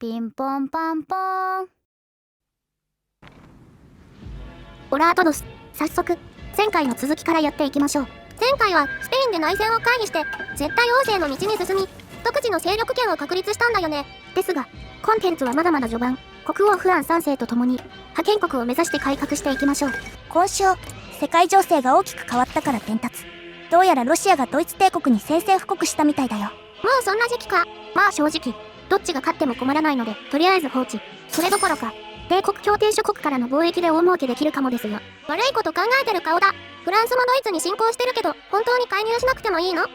ピンポンパンポーン。オラートドス、早速前回の続きからやっていきましょう。前回はスペインで内戦を回避して絶対王政の道に進み、独自の勢力圏を確立したんだよね。ですがコンテンツはまだまだ序盤。国王フラン3世と共に覇権国を目指して改革していきましょう。今週世界情勢が大きく変わったから伝達。どうやらロシアがドイツ帝国に宣戦布告したみたいだよ。もうそんな時期か。まあ正直どっちが勝っても困らないのでとりあえず放置。それどころか帝国協定諸国からの貿易で大儲けできるかもですよ。悪いこと考えてる顔だ。フランスもドイツに侵攻してるけど本当に介入しなくてもいいの？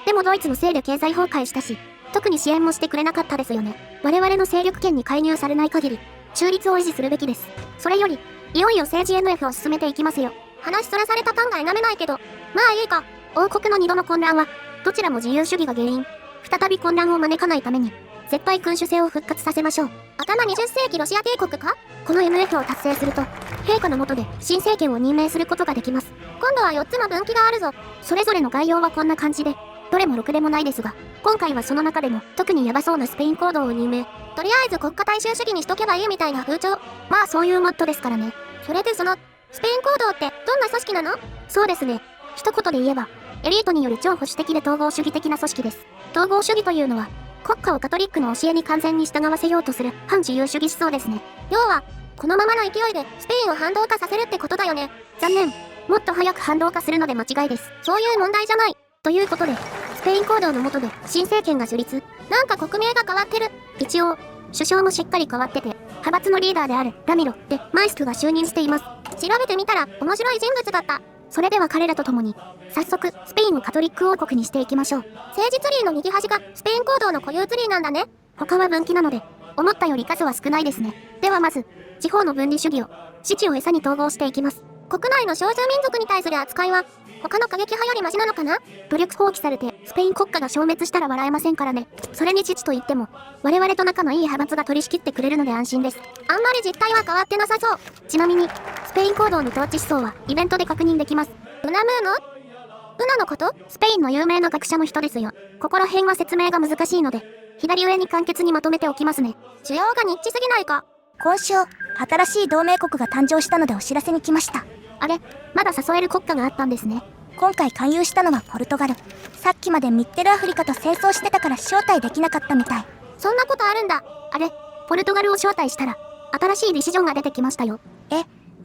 でもドイツのせいで経済崩壊したし、特に支援もしてくれなかったですよね。我々の勢力圏に介入されない限り中立を維持するべきです。それよりいよいよ政治 NF を進めていきますよ。話そらされた感が否めないけど、まあいいか。王国の2度の混乱はどちらも自由主義が原因。再び混乱を招かないために絶対君主制を復活させましょう。頭20世紀ロシア帝国か。この NF を達成すると陛下の下で新政権を任命することができます。今度は4つの分岐があるぞ。それぞれの概要はこんな感じでどれもろくでもないですが、今回はその中でも特にヤバそうなスペイン行動を任命。とりあえず国家大衆主義にしとけばいいみたいな風潮。まあそういうモッドですからね。それでそのスペイン行動ってどんな組織なの？そうですね、一言で言えばエリートによる超保守的で統合主義的な組織です。統合主義というのは国家をカトリックの教えに完全に従わせようとする反自由主義思想ですね。要はこのままの勢いでスペインを反動化させるってことだよね。残念。もっと早く反動化するので間違いです。そういう問題じゃない。ということでスペイン行動の下で新政権が樹立。なんか国名が変わってる。一応首相もしっかり変わってて、派閥のリーダーであるラミロ・デ・マイスクが就任しています。調べてみたら面白い人物だった。それでは彼らと共に早速スペインをカトリック王国にしていきましょう。政治ツリーの右端がスペイン行動の固有ツリーなんだね。他は分岐なので思ったより数は少ないですね。ではまず地方の分離主義を自治を餌に統合していきます。国内の少数民族に対する扱いは他の過激派よりマシなのかな。武力放棄されてスペイン国家が消滅したら笑えませんからね。それに父と言っても我々と仲のいい派閥が取り仕切ってくれるので安心です。あんまり実態は変わってなさそう。ちなみにスペイン行動の統治思想はイベントで確認できます。ウナムーのウナのこと？スペインの有名な学者の人ですよ。ここら辺は説明が難しいので左上に簡潔にまとめておきますね。需要がニッチすぎないか。今週新しい同盟国が誕生したのでお知らせに来ました。あれ、まだ誘える国家があったんですね。今回勧誘したのはポルトガル。さっきまでミッテルアフリカと戦争してたから招待できなかったみたい。そんなことあるんだ。あれ、ポルトガルを招待したら新しいディシジョンが出てきましたよ。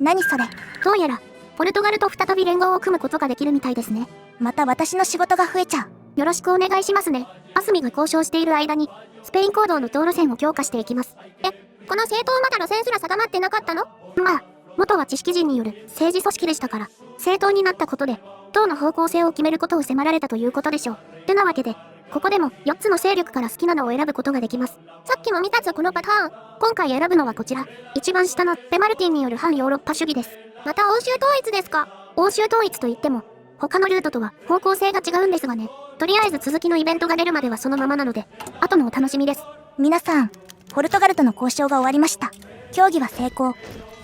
何それ？どうやらポルトガルと再び連合を組むことができるみたいですね。また私の仕事が増えちゃう。よろしくお願いしますね。アスミが交渉している間にスペイン行動の道路線を強化していきます。この政党まだ路線すら定まってなかったの？まあ元は知識人による政治組織でしたから、政党になったことで党の方向性を決めることを迫られたということでしょう。てなわけでここでも4つの勢力から好きなのを選ぶことができます。さっきも見たぞこのパターン。今回選ぶのはこちら。一番下のペマルティンによる反ヨーロッパ主義です。また欧州統一ですか？欧州統一といっても他のルートとは方向性が違うんですがね。とりあえず続きのイベントが出るまではそのままなので後のお楽しみです。皆さん、ポルトガルとの交渉が終わりました。協議は成功。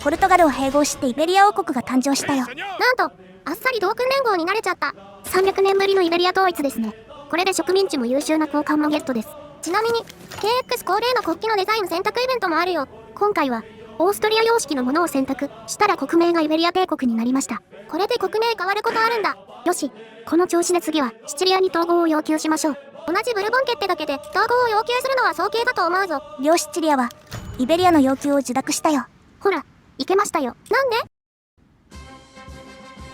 ポルトガルを併合してイベリア王国が誕生したよ。なんとあっさり同訓連合になれちゃった。300年ぶりのイベリア統一ですね。これで植民地も優秀な交換もゲットです。ちなみに KX 恒例の国旗のデザイン選択イベントもあるよ。今回はオーストリア様式のものを選択したら国名がイベリア帝国になりました。これで国名変わることあるんだ。よし、この調子で次はシチリアに統合を要求しましょう。同じブルボン家ってだけで統合を要求するのは早計だと思うぞ。両シチリアはイベリアの要求を受諾したよ。ほら、いけましたよ。なんで？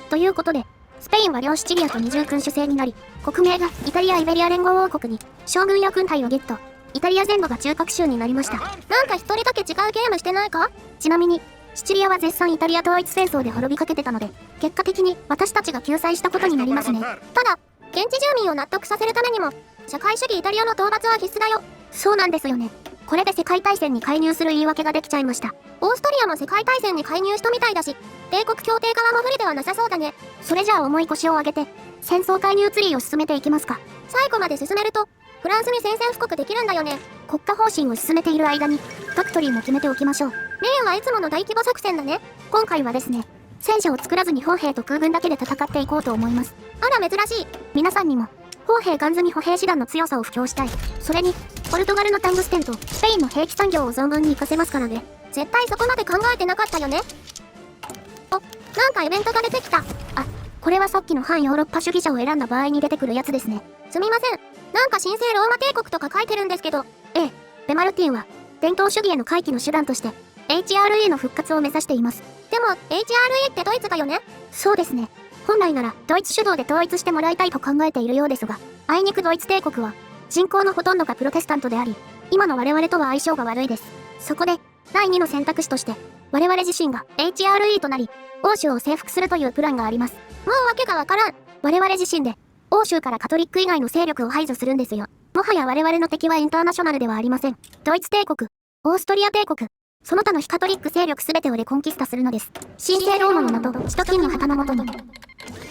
ということでスペインは両シチリアと二重君主制になり、国名がイタリア・イベリア連合王国に将軍や軍隊をゲット。イタリア全土が中核州になりました。なんか一人だけ違うゲームしてないか？ちなみにシチリアは絶賛イタリア統一戦争で滅びかけてたので、結果的に私たちが救済したことになりますね。ただ現地住民を納得させるためにも社会主義イタリアの討伐は必須だよ。そうなんですよね。これで世界大戦に介入する言い訳ができちゃいました。オーストリアも世界大戦に介入したみたいだし、帝国協定側も不利ではなさそうだね。それじゃあ重い腰を上げて戦争介入ツリーを進めていきますか。最後まで進めるとフランスに宣戦布告できるんだよね。国家方針を進めている間にファクトリーも決めておきましょう。メインはいつもの大規模作戦だね。今回はですね、戦車を作らずに砲兵と空軍だけで戦っていこうと思います。あら珍しい。皆さんにも砲兵ガン積み歩兵師団の強さを布教したい。それにポルトガルのタングステンとスペインの兵器産業を存分に活かせますからね。絶対そこまで考えてなかったよね。なんかイベントが出てきた。あ、これはさっきの反ヨーロッパ主義者を選んだ場合に出てくるやつですね。すみません。なんか神聖ローマ帝国とか書いてるんですけど。ベマルティンは伝統主義への回帰の手段として HRE の復活を目指しています。でも HRE ってドイツだよね？そうですね。本来ならドイツ主導で統一してもらいたいと考えているようですが、あいにくドイツ帝国は人口のほとんどがプロテスタントであり、今の我々とは相性が悪いです。そこで第2の選択肢として我々自身が HRE となり欧州を征服するというプランがあります。もうわけがわからん。我々自身で欧州からカトリック以外の勢力を排除するんですよ。もはや我々の敵はインターナショナルではありません。ドイツ帝国、オーストリア帝国、その他の非カトリック勢力全てをレコンキスタするのです。神聖ローマの名と首都金の旗のもとに。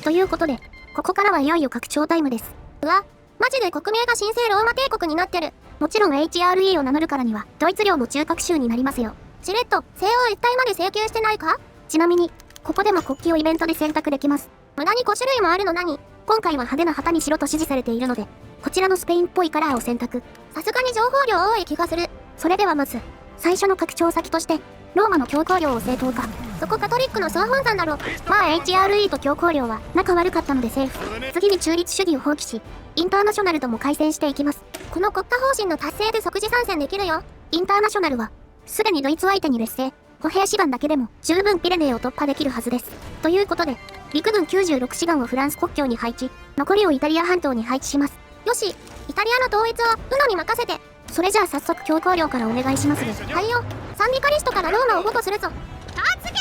ということで、ここからはいよいよ拡張タイムです。うわ、マジで国名が神聖ローマ帝国になってる。もちろん HRE を名乗るからにはドイツ領の中核州になりますよ。しれっと西欧一帯まで請求してないか？ちなみにここでも国旗をイベントで選択できます。無駄に5種類もあるの何？今回は派手な旗にしろと指示されているので、こちらのスペインっぽいカラーを選択。さすがに情報量多い気がする。それではまず最初の拡張先としてローマの教皇領を正当化。そこカトリックの総本山だろ。まあ HRE と教皇領は仲悪かったのでセーフ。次に中立主義を放棄しインターナショナルとも開戦していきます。この国家方針の達成で即時参戦できるよ。インターナショナルはすでにドイツ相手に劣勢、歩兵師団だけでも十分ピレネーを突破できるはずです。ということで陸軍96師団をフランス国境に配置、残りをイタリア半島に配置します。よし、イタリアの統一はウノに任せて。それじゃあ早速教皇領からお願いしますね。はいよ、サンディカリストからローマを保護するぞ。突撃！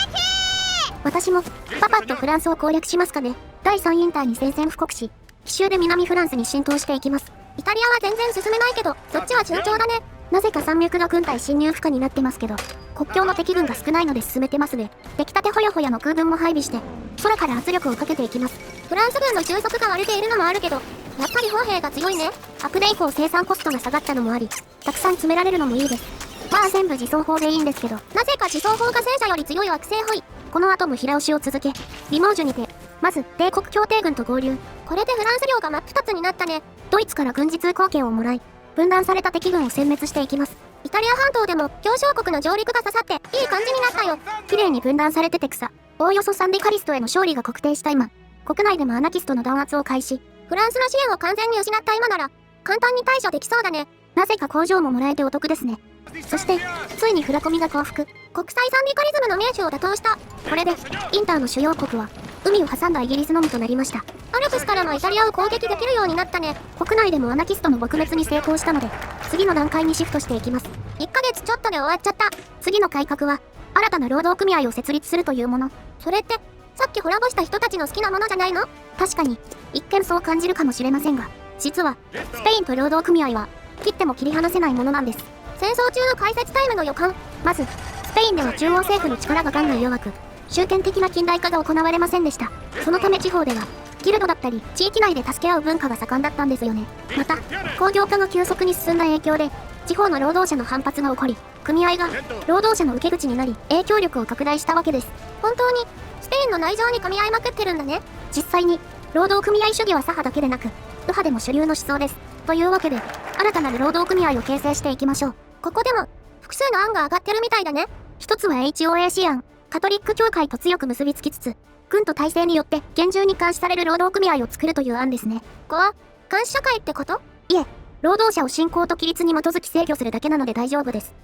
私もパパッとフランスを攻略しますかね。第3インターに宣戦布告し、奇襲で南フランスに浸透していきます。イタリアは全然進めないけど、そっちは順調だね。なぜか山脈が軍隊侵入不可になってますけど、国境の敵軍が少ないので進めてますね。出来たてほやほやの空軍も配備して、空から圧力をかけていきます。フランス軍の収束が割れているのもあるけど、やっぱり砲兵が強いね。アップデ以降生産コストが下がったのもあり、たくさん詰められるのもいいです。まあ全部自走砲でいいんですけど、なぜか自走砲が戦車より強い惑星ホイ。この後も平押しを続け、リモージュにて、まず帝国協定軍と合流。これでフランス領が真っ二つになったね。ドイツから軍事通行権をもらい、分断された敵軍を殲滅していきます。イタリア半島でも協商国の上陸が刺さっていい感じになったよ。綺麗に分断されてて草。おおよそサンディカリストへの勝利が確定した今、国内でもアナキストの弾圧を開始。フランスの支援を完全に失った今なら簡単に対処できそうだね。なぜか工場ももらえてお得ですね。そしてついにフラコミが降伏。国際サンディカリズムの名手を打倒した。これでインターの主要国は海を挟んだイギリスのみとなりました。アルプスからもイタリアを攻撃できるようになったね。国内でもアナキストの撲滅に成功したので次の段階にシフトしていきます。1ヶ月ちょっとで終わっちゃった。次の改革は新たな労働組合を設立するというもの。それってさっき滅ぼした人たちの好きなものじゃないの？確かに一見そう感じるかもしれませんが、実はスペインと労働組合は切っても切り離せないものなんです。戦争中の解説タイムの予感。まずスペインでは中央政府の力が元来弱く、集権的な近代化が行われませんでした。そのため地方ではギルドだったり地域内で助け合う文化が盛んだったんですよね。また工業化が急速に進んだ影響で地方の労働者の反発が起こり、組合が労働者の受け口になり影響力を拡大したわけです。本当にスペインの内情に噛み合いまくってるんだね。実際に労働組合主義は左派だけでなく右派でも主流の思想です。というわけで新たなる労働組合を形成していきましょう。ここでも複数の案が上がってるみたいだね。一つは HOAC 案、カトリック教会と強く結びつきつつ軍と体制によって厳重に監視される労働組合を作るという案ですね。こは監視社会ってこと？いえ、労働者を信仰と規律に基づき制御するだけなので大丈夫です。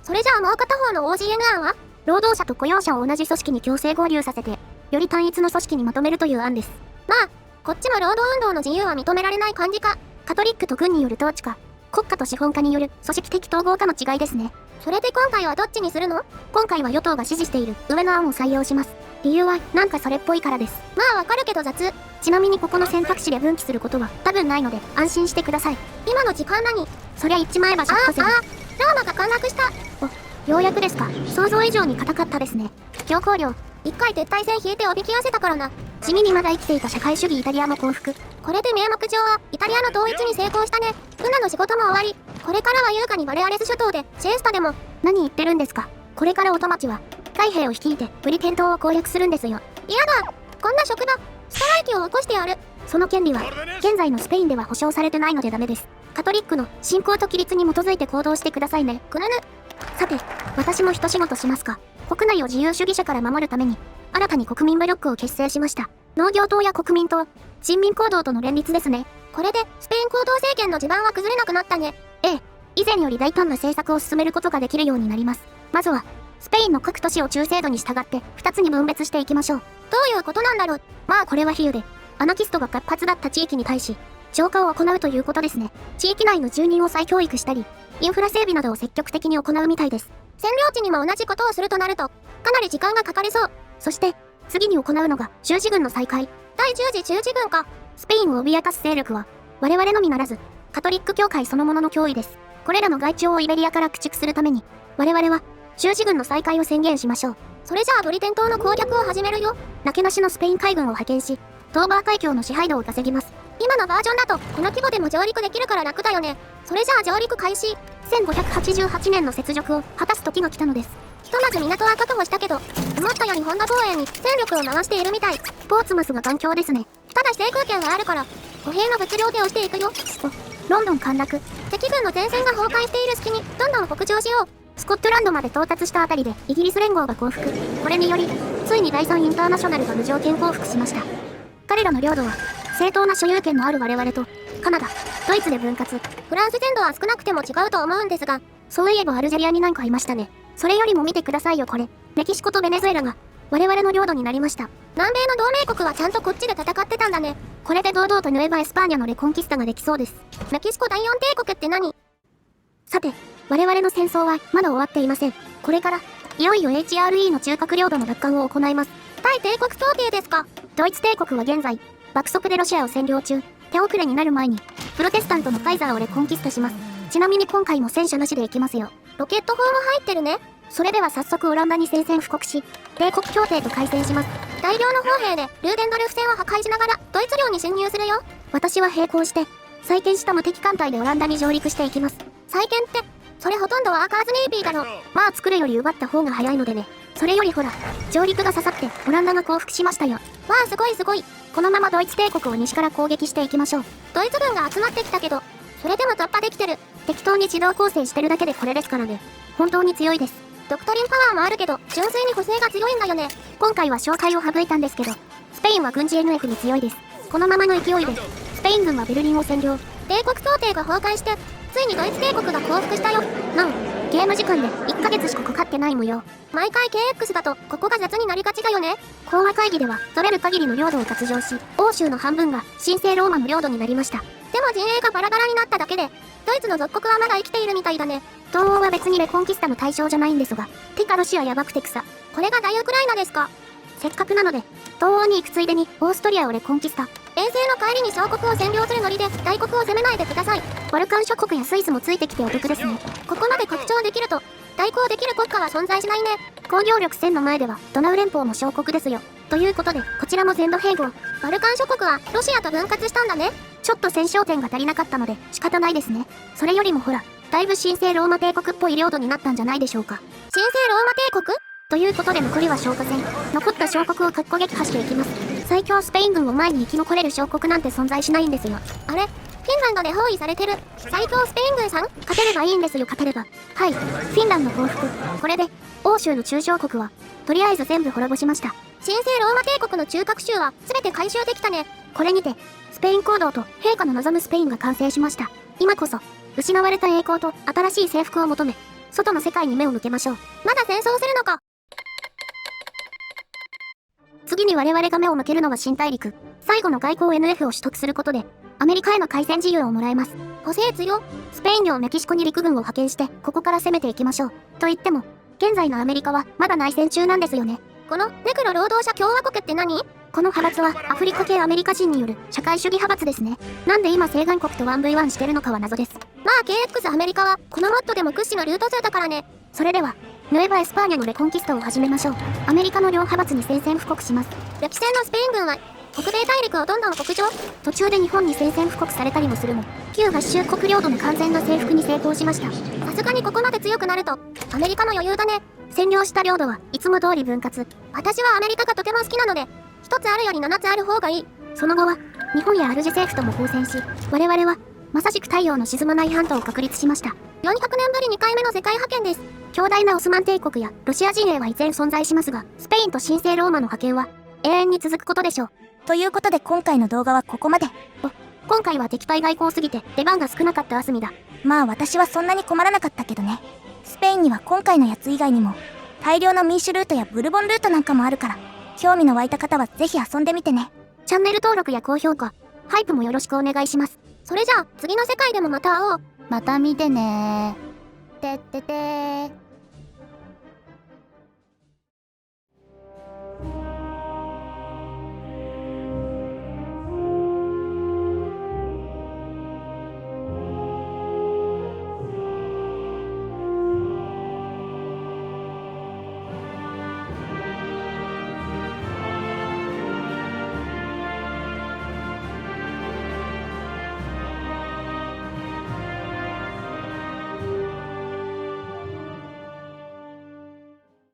それじゃあもう片方の OGN 案は労働者と雇用者を同じ組織に強制合流させてより単一の組織にまとめるという案です。まあこっちも労働運動の自由は認められない感じか。カトリックと軍による統治か、国家と資本家による組織的統合かの違いですね。それで今回はどっちにするの？今回は与党が支持している上の案を採用します。理由はなんかそれっぽいからです。まあわかるけど雑。ちなみにここの選択肢で分岐することは多分ないので安心してください。今の時間何？そりゃ一枚橋博士。ローマが陥落した。ようやくですか。想像以上に硬かったですね。教皇領一回撤退戦引いておびき寄せたからな。地味にまだ生きていた社会主義イタリアも降伏。これで名目上はイタリアの統一に成功したね。ウナの仕事も終わり。これからは優雅にバレアレス諸島でシエスタでも。何言ってるんですか。これからオトマチは海兵を率いてブリテン島を攻略するんですよ。嫌だ。こんな職場ストライキを起こしてやる。その権利は現在のスペインでは保障されてないのでダメです。カトリックの信仰と規律に基づいて行動してくださいね。くぬぬ。さて、私も一仕事しますか。国内を自由主義者から守るために、新たに国民ブロックを結成しました。農業党や国民党、人民行動との連立ですね。これで、スペイン行動政権の地盤は崩れなくなったね。ええ、以前より大胆な政策を進めることができるようになります。まずは、スペインの各都市を中制度に従って2つに分別していきましょう。どういうことなんだろう。まあこれは比喩で、アナキストが活発だった地域に対し、浄化を行うということですね。地域内の住人を再教育したり、インフラ整備などを積極的に行うみたいです。占領地にも同じことをするとなると、かなり時間がかかりそう。そして、次に行うのが十字軍の再開。第10次十字軍か。スペインを脅かす勢力は、我々のみならず、カトリック教会そのものの脅威です。これらの害虫をイベリアから駆逐するために、我々は、十字軍の再開を宣言しましょう。それじゃあブリテン島の攻略を始めるよ。なけなしのスペイン海軍を派遣し、ドーバー海峡の支配度を稼ぎます。今のバージョンだと、この規模でも上陸できるから楽だよね。それじゃあ上陸開始。1588年の雪辱を果たす時が来たのです。ひとまず港は確保したけど、思ったより本土防衛に戦力を回しているみたい。ポーツマスが頑強ですね。ただし制空権はあるから、歩兵の物量で押していくよ。ロンドン陥落。敵軍の前線が崩壊している隙に、どんどん北上しよう。スコットランドまで到達したあたりで、イギリス連合が降伏。これにより、ついに第3インターナショナルが無条件降伏しました。彼らの領土は、正当な所有権のある我々と、カナダ、ドイツで分割。フランス全土は少なくても違うと思うんですが、そういえばアルジェリアになんかいましたね。それよりも見てくださいよこれ。メキシコとベネズエラが、我々の領土になりました。南米の同盟国はちゃんとこっちで戦ってたんだね。これで堂々とヌエバ・エスパーニャのレコンキスタができそうです。メキシコ第4帝国って何？さて、我々の戦争はまだ終わっていません。これから、いよいよ HRE の中核領土の奪還を行います。対帝国協定ですか？ドイツ帝国は現在、爆速でロシアを占領中。手遅れになる前に、プロテスタントのファイザーをレコンキスタします。ちなみに今回も戦車なしで行きますよ。ロケット砲も入ってるね。それでは早速オランダに宣戦布告し、帝国協定と開戦します。大量の砲兵でルーデンドルフ戦を破壊しながらドイツ領に侵入するよ。私は並行して、再建した無敵艦隊でオランダに上陸していきます。再建って、それほとんどワーカーズネイビーだろ。まあ作るより奪った方が早いのでね。それよりほら、上陸が刺さってオランダが降伏しましたよ。わあすごいすごい。このままドイツ帝国を西から攻撃していきましょう。ドイツ軍が集まってきたけど、それでも突破できてる。適当に地動構成してるだけでこれですからね。本当に強いです。ドクトリンパワーもあるけど、純粋に補正が強いんだよね。今回は紹介を省いたんですけど、スペインは軍事 NF に強いです。このままの勢いで、スペイン軍はベルリンを占領。帝国協定が崩壊して、ついにドイツ帝国が降伏したよ。ゲーム時間で1ヶ月しかかかってない模様。毎回 KX だと、ここが雑になりがちだよね。講和会議では、取れる限りの領土を割譲し、欧州の半分が神聖ローマの領土になりました。でも陣営がバラバラになっただけで、ドイツの属国はまだ生きているみたいだね。東欧は別にレコンキスタの対象じゃないんですが、てかロシアやばくて草。これが大ウクライナですか？せっかくなので、東欧に行くついでにオーストリアをレコンキスタ。遠征の帰りに小国を占領するノリで大国を攻めないでください。バルカン諸国やスイスもついてきてお得ですね。ここまで拡張できると、対抗できる国家は存在しないね。工業力1000の前ではドナウ連邦も小国ですよ。ということで、こちらも全土併合。バルカン諸国はロシアと分割したんだね。ちょっと戦勝点が足りなかったので仕方ないですね。それよりもほら、だいぶ神聖ローマ帝国っぽい領土になったんじゃないでしょうか。神聖ローマ帝国？ということで残りは消火戦。残った小国をかっこ撃破していきます。最強スペイン軍を前に生き残れる小国なんて存在しないんですよ。あれ？フィンランドで包囲されてる。最強スペイン軍さん？勝てればいいんですよ、勝てれば。はい、フィンランド降伏。これで、欧州の中小国は、とりあえず全部滅ぼしました。神聖ローマ帝国の中核州は全て回収できたね。これにて、スペイン行動と陛下の望むスペインが完成しました。今こそ、失われた栄光と新しい征服を求め、外の世界に目を向けましょう。まだ戦争するのか？次に我々が目を向けるのは新大陸。最後の外交 NF を取得することで、アメリカへの開戦自由をもらえます。補正強。スペイン領メキシコに陸軍を派遣して、ここから攻めていきましょう。と言っても、現在のアメリカはまだ内戦中なんですよね。このネクロ労働者共和国って何？この派閥はアフリカ系アメリカ人による社会主義派閥ですね。なんで今西岸国と 1v1 してるのかは謎です。まあ KX アメリカはこのモッドでも屈指のルート2だからね。それでは、ヌエバ・エスパーニャのレコンキストを始めましょう。アメリカの両派閥に宣戦布告します。歴戦のスペイン軍は北米大陸をどんどん北上。途中で日本に宣戦布告されたりもするも、旧合衆国領土の完全な征服に成功しました。さすがにここまで強くなると、アメリカの余裕だね。占領した領土はいつも通り分割。私はアメリカがとても好きなので、一つあるより7つある方がいい。その後は、日本やアルジェ政府とも交戦し、我々は、まさしく太陽の沈まない半島を確立しました。400年ぶり2回目の世界覇権です。強大なオスマン帝国やロシア陣営は依然存在しますが、スペインと神聖ローマの覇権は永遠に続くことでしょう。ということで今回の動画はここまで。今回は敵対外交すぎて出番が少なかったあすみだ。まあ私はそんなに困らなかったけどね。スペインには今回のやつ以外にも大量のミーシュルートやブルボンルートなんかもあるから、興味の湧いた方はぜひ遊んでみてね。チャンネル登録や高評価、ハイプもよろしくお願いします。それじゃあ次の世界でもまた会おう。また見てねー。てっててー。